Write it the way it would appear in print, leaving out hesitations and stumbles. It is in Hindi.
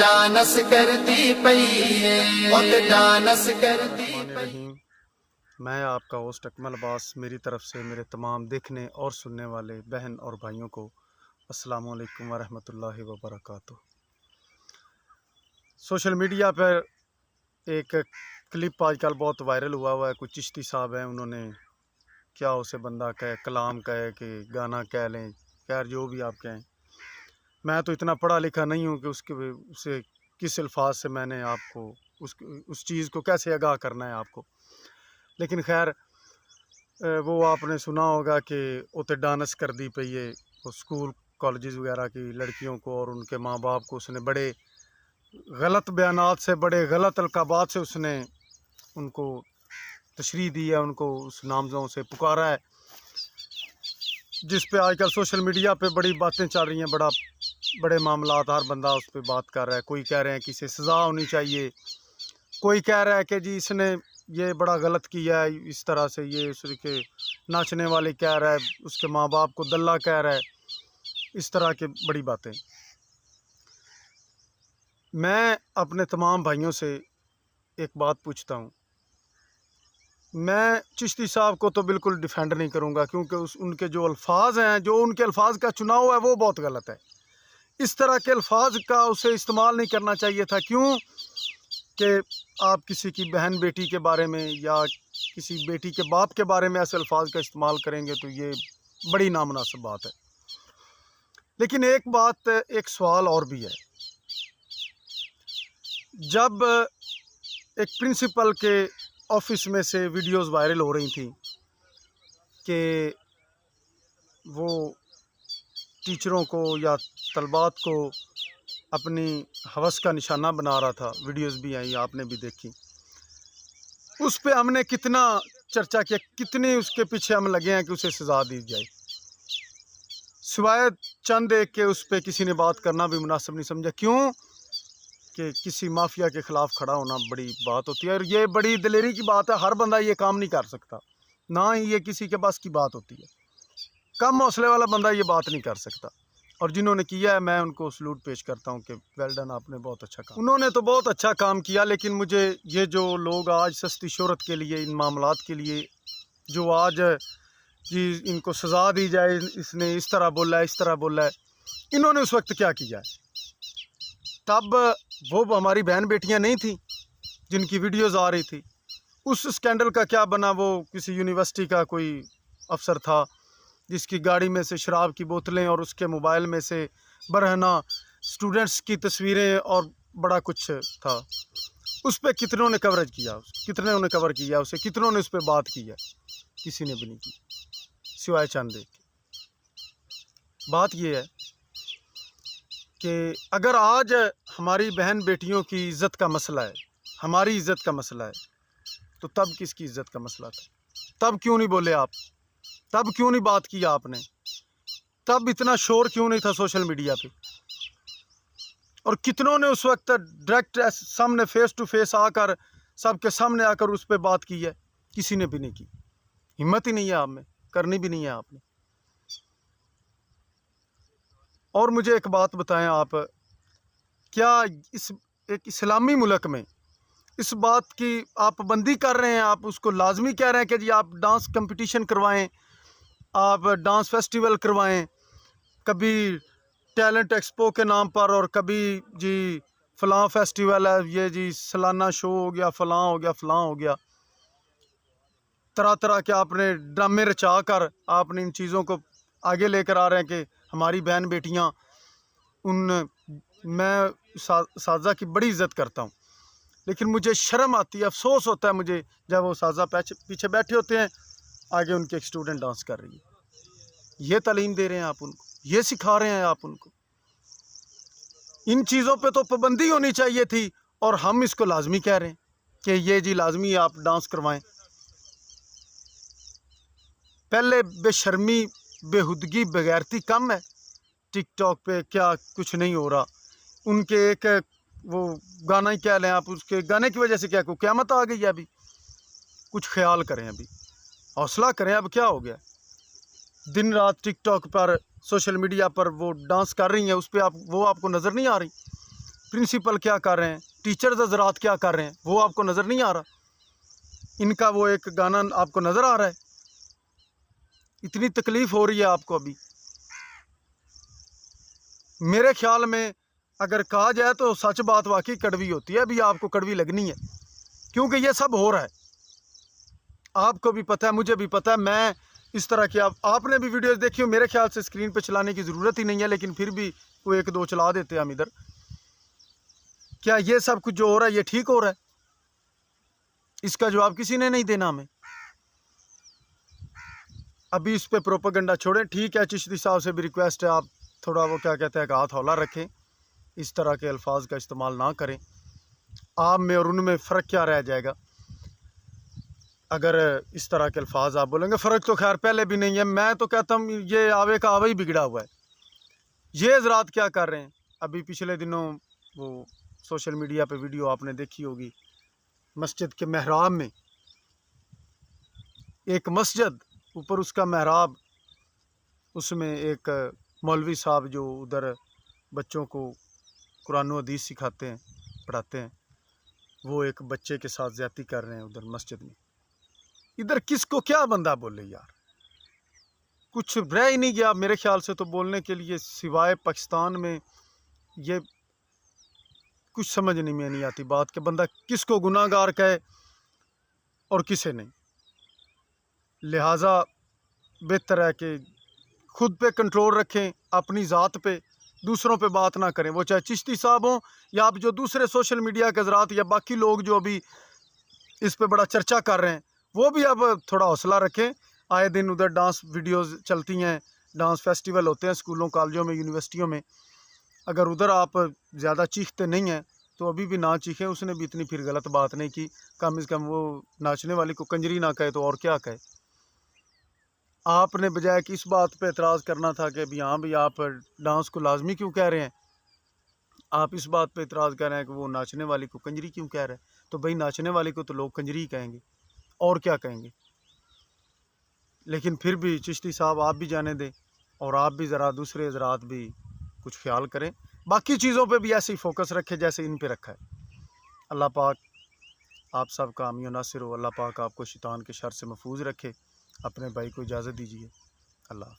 डांस करती पई है, डांस करती पई। मैं आपका होस्ट अकमल अब्बास, मेरी तरफ से मेरे तमाम देखने और सुनने वाले बहन और भाइयों को अस्सलाम वालेकुम वरहमतुल्लाहि वबरकातुहू। सोशल मीडिया पर एक क्लिप आजकल बहुत वायरल हुआ है। कुछ चिश्ती साहब हैं, उन्होंने क्या उसे बंदा कहे, कलाम कहे कि गाना कह लें, खैर जो भी आप कहें। मैं तो इतना पढ़ा लिखा नहीं हूँ कि उसे किस अल्फाज से मैंने आपको उस चीज़ को कैसे आगाह करना है आपको। लेकिन खैर वो आपने सुना होगा कि उते डांस कर दी पई है। वो स्कूल कॉलेजेस वगैरह की लड़कियों को और उनके माँ बाप को उसने बड़े गलत बयानात से, बड़े गलत अलकाबात से उसने उनको तशरीह दी है, उनको उस नामों से पुकारा है, जिस पे आजकल सोशल मीडिया पे बड़ी बातें चल रही हैं। बड़े मामलात, हर बंदा उस पर बात कर रहा है। कोई कह रहे हैं कि इसे सज़ा होनी चाहिए, कोई कह रहा है कि जी इसने ये बड़ा गलत किया है इस तरह से, ये उसके नाचने वाले कह रहा है, उसके माँ बाप को दल्ला कह रहा है, इस तरह के बड़ी बातें। मैं अपने तमाम भाइयों से एक बात पूछता हूँ। मैं चिश्ती साहब को तो बिल्कुल डिफेंड नहीं करूँगा, क्योंकि उनके जो अल्फाज हैं, जो उनके अल्फाज का चुनाव है, वो बहुत गलत है। इस तरह के अल्फाज का उसे इस्तेमाल नहीं करना चाहिए था। क्यों कि आप किसी की बहन बेटी के बारे में या किसी बेटी के बाप के बारे में ऐसे अल्फाज का इस्तेमाल करेंगे तो ये बड़ी नामुनासिब बात है। लेकिन एक सवाल और भी है। जब एक प्रिंसिपल के ऑफिस में से वीडियोस वायरल हो रही थी कि वो टीचरों को या तलबात को अपनी हवस का निशाना बना रहा था, वीडियोस भी आई, आपने भी देखी। उस पे हमने कितना चर्चा किया, कितने उसके पीछे हम लगे हैं कि उसे सज़ा दी जाए। सिवाय चंद एक के उस पर किसी ने बात करना भी मुनासिब नहीं समझा। क्यों कि किसी माफिया के ख़िलाफ़ खड़ा होना बड़ी बात होती है, और ये बड़ी दिलेरी की बात है। हर बंदा ये काम नहीं कर सकता, ना ही ये किसी के पास की बात होती है। कम हौसले वाला बंदा ये बात नहीं कर सकता। और जिन्होंने किया है, मैं उनको सलूट पेश करता हूँ कि वेल डन, आपने बहुत अच्छा काम, उन्होंने तो बहुत अच्छा काम किया। लेकिन मुझे ये जो लोग आज सस्ती शोहरत के लिए, इन मामलात के लिए जो आज जी इनको सज़ा दी जाए, इसने इस तरह बोला है, इस तरह बोला है, इन्होंने उस वक्त क्या किया है? तब वो हमारी बहन बेटियां नहीं थी जिनकी वीडियोज़ आ रही थी। उस स्कैंडल का क्या बना? वो किसी यूनिवर्सिटी का कोई अफसर था जिसकी गाड़ी में से शराब की बोतलें और उसके मोबाइल में से बरहना स्टूडेंट्स की तस्वीरें और बड़ा कुछ था। उस पर कितनों ने कवरेज किया, कितनों ने कवर किया उसे, कितनों ने उस पर बात की है? किसी ने भी नहीं की, सिवाय चंद एक। बात यह है कि अगर आज हमारी बहन बेटियों की इज़्ज़त का मसला है, हमारी इज़्ज़त का मसला है, तो तब किसकी इज़्ज़त का मसला था? तब क्यों नहीं बोले आप? तब क्यों नहीं बात किया आपने? तब इतना शोर क्यों नहीं था सोशल मीडिया पे? और कितनों ने उस वक्त डायरेक्ट सामने फेस टू फेस आकर, सबके सामने आकर उस पर बात की है? किसी ने भी नहीं की। हिम्मत ही नहीं है आप में, करनी भी नहीं है आपने। और मुझे एक बात बताएं आप, क्या इस एक इस्लामी मुल्क में इस बात की आप पाबंदी कर रहे हैं? आप उसको लाजमी कह रहे हैं कि जी आप डांस कंपटीशन करवाएं, आप डांस फेस्टिवल करवाएं, कभी टैलेंट एक्सपो के नाम पर, और कभी जी फ़लाँ फेस्टिवल है, ये जी सालाना शो हो गया, फ़लाँ हो गया, फ़लाँ हो गया। तरह तरह के आपने ड्रामे रचा कर आपने इन चीज़ों को आगे लेकर आ रहे हैं कि हमारी बहन बेटियां मैं साजा की बड़ी इज़्ज़त करता हूं, लेकिन मुझे शर्म आती है, अफसोस होता है मुझे, जब वो साजा पीछे बैठे होते हैं, आगे उनके एक स्टूडेंट डांस कर रही है। ये तालीम दे रहे हैं आप उनको, ये सिखा रहे हैं आप उनको। इन चीज़ों पे तो पाबंदी होनी चाहिए थी, और हम इसको लाजमी कह रहे हैं कि ये जी लाजमी आप डांस करवाएं। पहले बेशर्मी, बेहुदगी, बेगैरती कम है। टिकटॉक पे क्या कुछ नहीं हो रहा। उनके एक वो गाना ही क्या लें आप, उसके गाने की वजह से क्या कोई क़यामत आ गई है? अभी कुछ ख्याल करें, अभी हौसला करें। अब क्या हो गया? दिन रात टिकटॉक पर, सोशल मीडिया पर वो डांस कर रही हैं, उस पर वो आपको नज़र नहीं आ रही? प्रिंसिपल क्या कर रहे हैं, टीचर्स हजरात क्या कर रहे हैं, वो आपको नज़र नहीं आ रहा? इनका वो एक गाना आपको नज़र आ रहा है? इतनी तकलीफ़ हो रही है आपको अभी। मेरे ख्याल में अगर कहा जाए तो सच बात वाकई कड़वी होती है, अभी आपको कड़वी लगनी है, क्योंकि ये सब हो रहा है। आपको भी पता है, मुझे भी पता है। मैं इस तरह की आपने भी वीडियोस देखी हो, मेरे ख्याल से स्क्रीन पे चलाने की ज़रूरत ही नहीं है, लेकिन फिर भी कोई एक दो चला देते हैं हम इधर। क्या ये सब कुछ जो हो रहा है ये ठीक हो रहा है? इसका जवाब किसी ने नहीं देना हमें। अभी इस पे प्रोपेगेंडा छोड़ें। ठीक है, चिश्ती साहब से भी रिक्वेस्ट है, आप थोड़ा वो क्या कहते हैं कि हाथ हौला रखें, इस तरह के अल्फाज का इस्तेमाल ना करें। आप में और उनमें फ़र्क क्या रह जाएगा अगर इस तरह के अल्फाज आप बोलेंगे? फ़र्क तो खैर पहले भी नहीं है। मैं तो कहता हूँ ये आवे का आवा ही बिगड़ा हुआ है। ये हजरात क्या कर रहे हैं? अभी पिछले दिनों वो सोशल मीडिया पे वीडियो आपने देखी होगी, मस्जिद के महराब में एक मस्जिद, ऊपर उसका महराब, उसमें एक मौलवी साहब जो उधर बच्चों को कुरान व हदीस सिखाते हैं, पढ़ाते हैं, वो एक बच्चे के साथ ज़्यादती कर रहे हैं उधर मस्जिद में। इधर किसको क्या बंदा बोले यार? कुछ रह ही नहीं गया मेरे ख्याल से तो बोलने के लिए, सिवाय पाकिस्तान में। ये कुछ समझ में नहीं आती बात कि बंदा किसको गुनाहगार कहे और किसे नहीं। लिहाजा बेहतर है कि खुद पे कंट्रोल रखें, अपनी ज़ात पे, दूसरों पे बात ना करें। वो चाहे चिश्ती साहब हों या आप जो दूसरे सोशल मीडिया के हज़रात या बाकी लोग जो अभी इस पे बड़ा चर्चा कर रहे हैं, वो भी अब थोड़ा हौसला रखें। आए दिन उधर डांस वीडियोस चलती हैं, डांस फेस्टिवल होते हैं स्कूलों, कॉलेजों में, यूनिवर्सिटियों में। अगर उधर आप ज़्यादा चीखते नहीं हैं तो अभी भी ना चीखें। उसने भी इतनी फिर गलत बात नहीं की, कम से कम वो नाचने वाली को कंजरी ना कहे तो और क्या कहे। आपने बजाय कि इस बात पे एतराज़ करना था कि भाई हाँ भाई आप डांस को लाजमी क्यों कह रहे हैं, आप इस बात पे एतराज़ कर रहे हैं कि वो नाचने वाली को कंजरी क्यों कह रहे हैं। तो भाई नाचने वाली को तो लोग कंजरी ही कहेंगे, और क्या कहेंगे। लेकिन फिर भी चिश्ती साहब आप भी जाने दें, और आप भी ज़रा दूसरे हज़रात भी कुछ ख्याल करें, बाकी चीज़ों पे भी ऐसे ही फोकस रखें जैसे इन पे रखा है। अल्लाह पाक आप सब का हामी व नासिर हो। अल्लाह पाक आपको शैतान के शर से महफूज रखे। अपने भाई को इजाज़त दीजिए। अल्लाह।